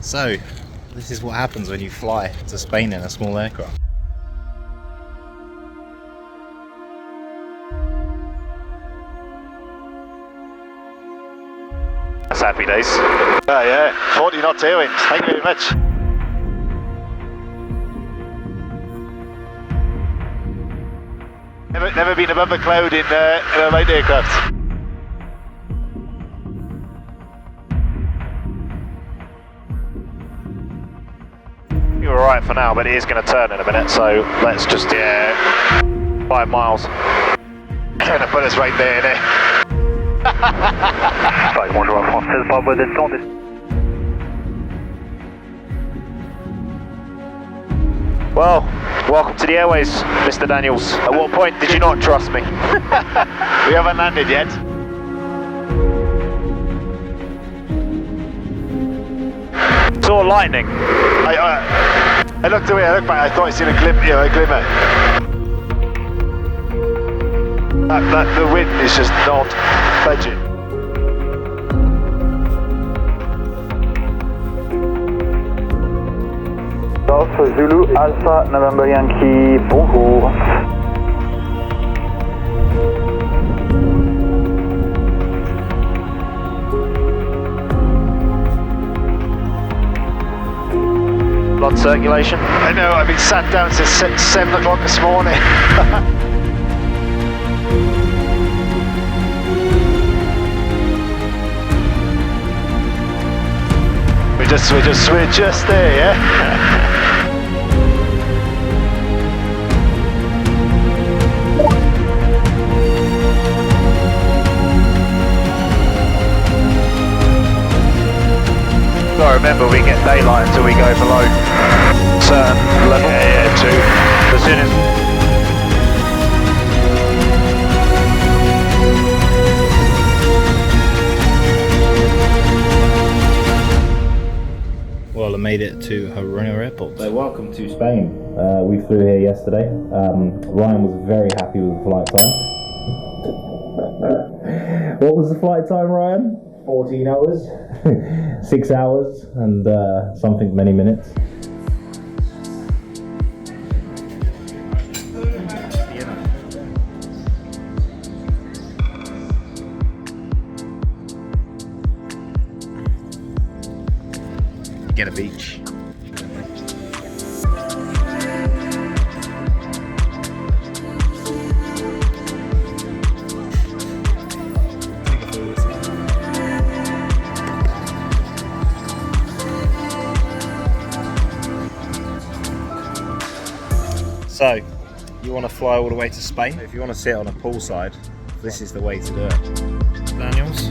So, this is what happens when you fly to Spain in a small aircraft. That's happy days. Oh yeah, 40 knot tailwind. Thank you very much. Never been above a cloud in a light aircraft. You're alright for now, but it is going to turn in a minute, so let's just, 5 miles. Gonna put us right there, innit? Bonjour française, Bravo descend. Well, welcome to the Airways, Mr. Daniels. At what point did you not trust me? We haven't landed yet. Saw lightning. I looked away, I looked back, I thought I seen a glimmer. The wind is just not budging. Golf Zulu Alpha November Yankee, bonjour. Blood circulation. I know, I've been sat down since 7 o'clock this morning. We're just there, yeah? Gotta remember, we get daylight until we go below a certain level. Yeah, too. As soon as Well, I made it to Girona Airport. So welcome to Spain. We flew here yesterday. Ryan was very happy with the flight time. What was the flight time, Ryan? 14 hours. 6 hours and something many minutes. Get a beach. So, you want to fly all the way to Spain? If you want to sit on a poolside, this is the way to do it. Daniels.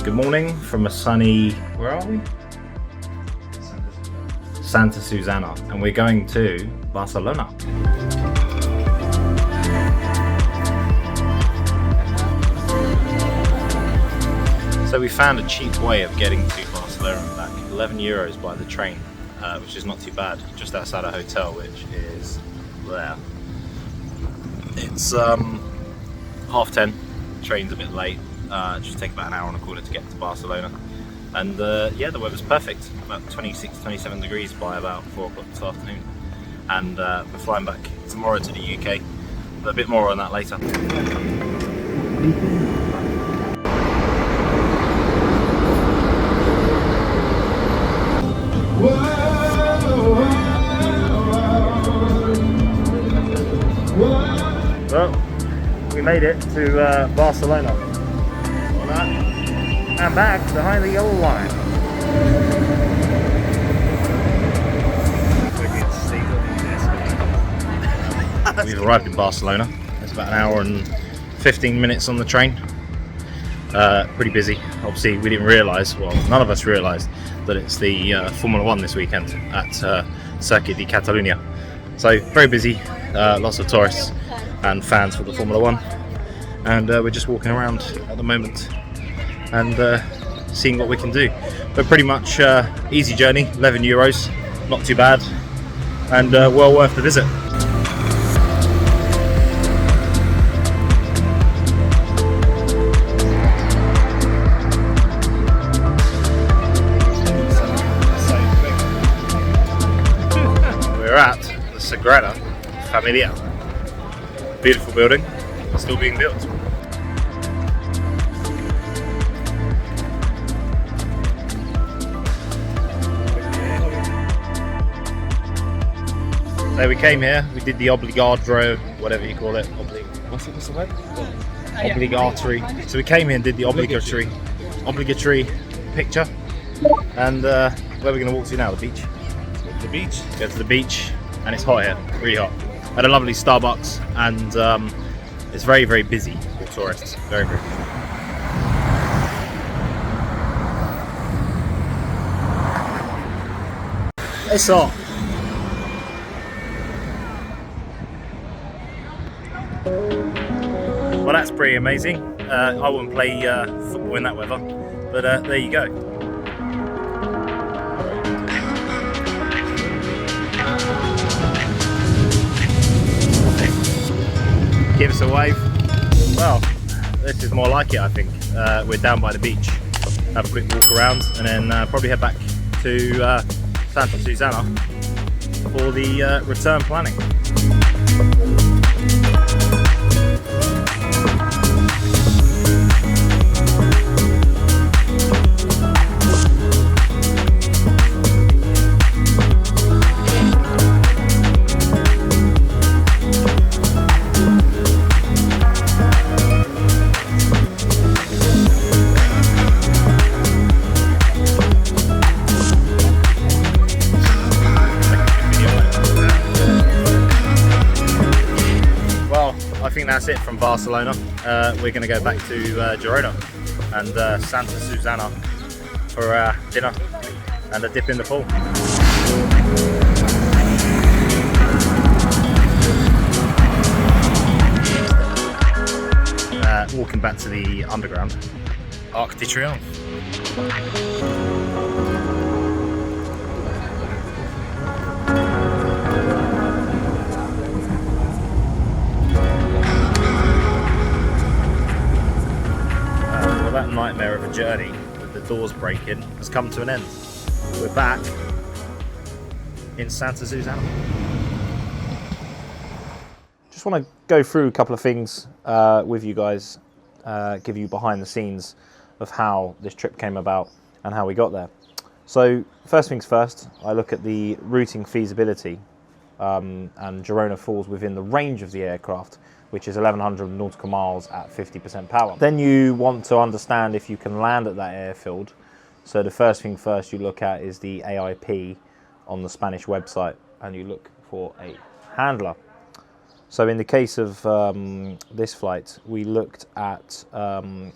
Good morning from a sunny, where are we? Santa Susana, and we're going to Barcelona. So we found a cheap way of getting to Barcelona and back, 11 euros by the train, which is not too bad, just outside a hotel, which is there. It's 10:30, train's a bit late. Just take about an hour and a quarter to get to Barcelona, and yeah, the weather's perfect, about 26-27 degrees by about 4 o'clock this afternoon, and we're flying back tomorrow to the UK, but a bit more on that later. Well, we made it to Barcelona. And back behind the yellow line. We've arrived in Barcelona. It's about an hour and 15 minutes on the train. Pretty busy. Obviously, we didn't realise, well, none of us realised that it's the Formula 1 this weekend at Circuit de Catalunya. So, very busy, lots of tourists and fans for the Formula 1. And we're just walking around at the moment and seeing what we can do. But pretty much easy journey, 11 euros, not too bad, and well worth the visit. Girona Familiar. Beautiful building, still being built. So we came here, we did the obligatory, whatever you call it, what's the word? Obligatory. So we came here and did the obligatory picture. And where are we going to walk to now? The beach? The beach? Go to the beach, and it's hot here, really hot. Had a lovely Starbucks, and it's very, very busy with tourists. Very, very busy. It's hot. Well, that's pretty amazing. I wouldn't play football in that weather, but there you go. Give us a wave. Well, this is more like it, I think. We're down by the beach. Have a quick walk around, and then probably head back to Santa Susana for the return planning. I think that's it from Barcelona. We're going to go back to Girona and Santa Susana for dinner and a dip in the pool. Walking back to the underground, Arc de Triomphe. That nightmare of a journey with the doors breaking has come to an end. We're back in Santa Susana. Just want to go through a couple of things with you guys, give you behind the scenes of how this trip came about and how we got there. So first things first, I look at the routing feasibility, and Girona falls within the range of the aircraft, which is 1100 nautical miles at 50% power. Then you want to understand if you can land at that airfield. So the first thing first you look at is the AIP on the Spanish website, and you look for a handler. So in the case of this flight, we looked at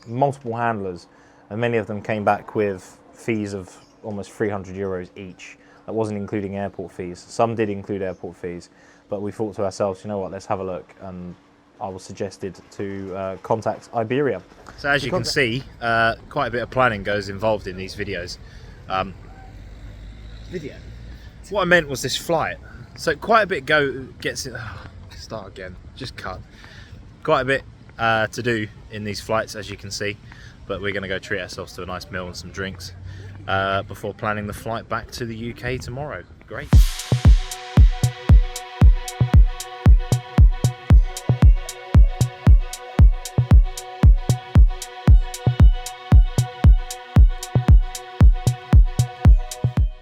multiple handlers, and many of them came back with fees of almost 300 euros each. That wasn't including airport fees. Some did include airport fees, but we thought to ourselves, you know what, let's have a look. And I was suggested to contact Iberia. So as you can see, quite a bit of planning goes involved in these videos. What I meant was this flight. So quite a bit gets in. Start again. Just cut. Quite a bit to do in these flights, as you can see. But we're going to go treat ourselves to a nice meal and some drinks before planning the flight back to the UK tomorrow. Great.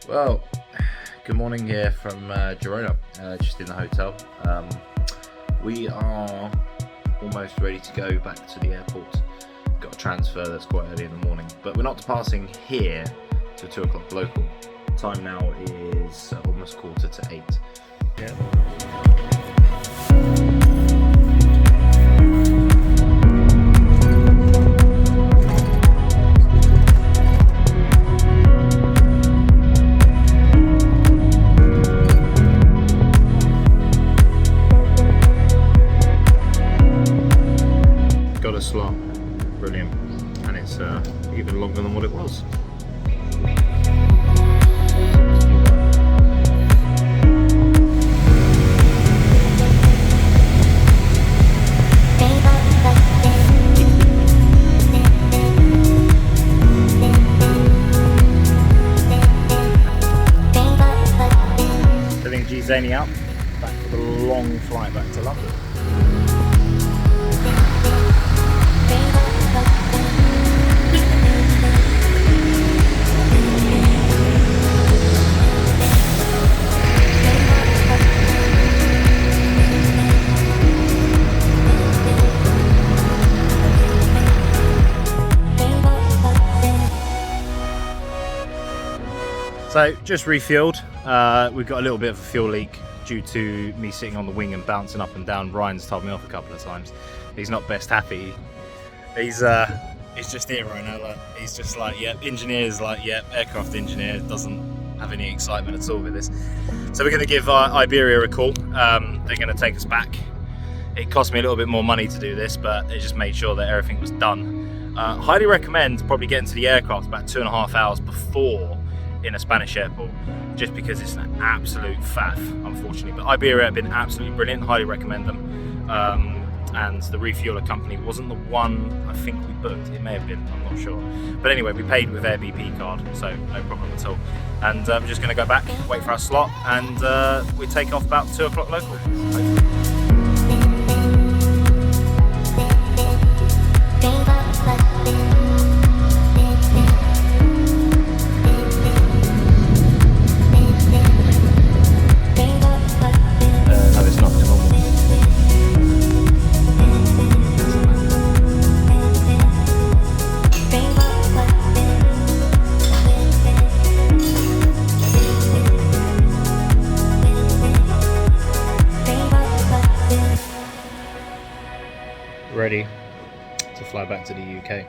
Well, good morning here from Girona, just in the hotel. We are almost ready to go back to the airport. Got a transfer that's quite early in the morning, but we're not departing here till 2 o'clock local. Time now is almost 7:45. Yeah. Slot, brilliant, and it's even longer than what it was. Everything G-Zany out, back for the long flight back to London. So just refueled. We've got a little bit of a fuel leak due to me sitting on the wing and bouncing up and down. Ryan's told me off a couple of times. He's not best happy. He's just here right now. Like, he's just like, yep, engineer's like, yep, aircraft engineer, doesn't have any excitement at all with this. So we're going to give Iberia a call. They're going to take us back. It cost me a little bit more money to do this, but they just made sure that everything was done. Highly recommend probably getting to the aircraft about 2.5 hours before in a Spanish airport, just because it's an absolute faff, unfortunately. But Iberia have been absolutely brilliant, highly recommend them. And the refueler company wasn't the one I think we booked, it may have been, I'm not sure. But anyway, we paid with their BP card, so no problem at all. And we're just going to go back, wait for our slot, and we take off about 2 o'clock local, hopefully. Ready to fly back to the UK.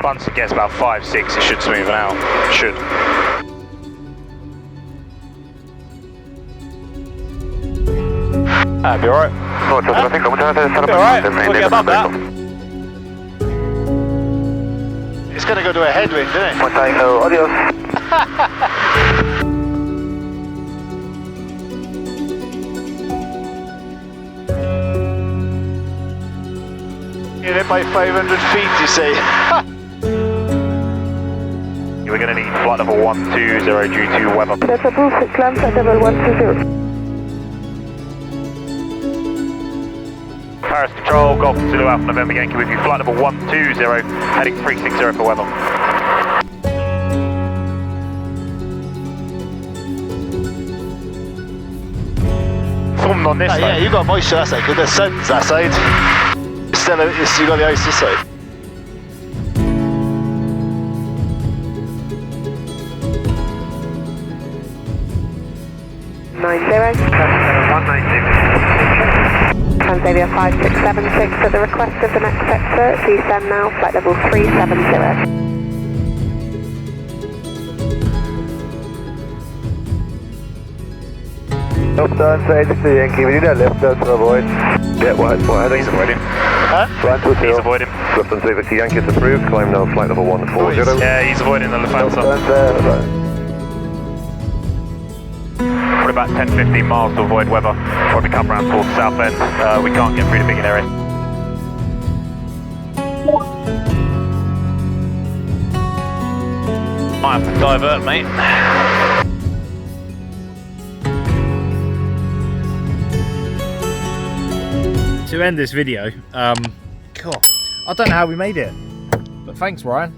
Once it gets about 5-6, it should smoothen out. It should. Be alright. Be alright. We'll get above that. It's going to go to a headwind, isn't it? Adios. You're hit by 500 feet, you say? We're going to need flight level 120 due to weather. That's approved, climb flight level 120. Paris Control, Golf Zulu Alpha November Yankee with you, flight level 120, heading 360 for weather. Filmed on this side. Yeah, you got moisture that side, because the sun's that side. Still, you got the ice this side. Transavia 5676 at the request of the next sector, descend now, flight level 370. Left turn, say to Yankee, we need a left turn to avoid. Yeah, what heading? He's avoiding. Huh? He's avoiding. Left turn, say to Yankee, it's approved, climb now, flight level 140. Yeah, he's avoiding the Lufthansa. We're about 10-15 miles to avoid weather. Probably come round towards the south end. We can't get through the beacon area. Might have to divert, mate. To end this video, God, I don't know how we made it, but thanks, Ryan.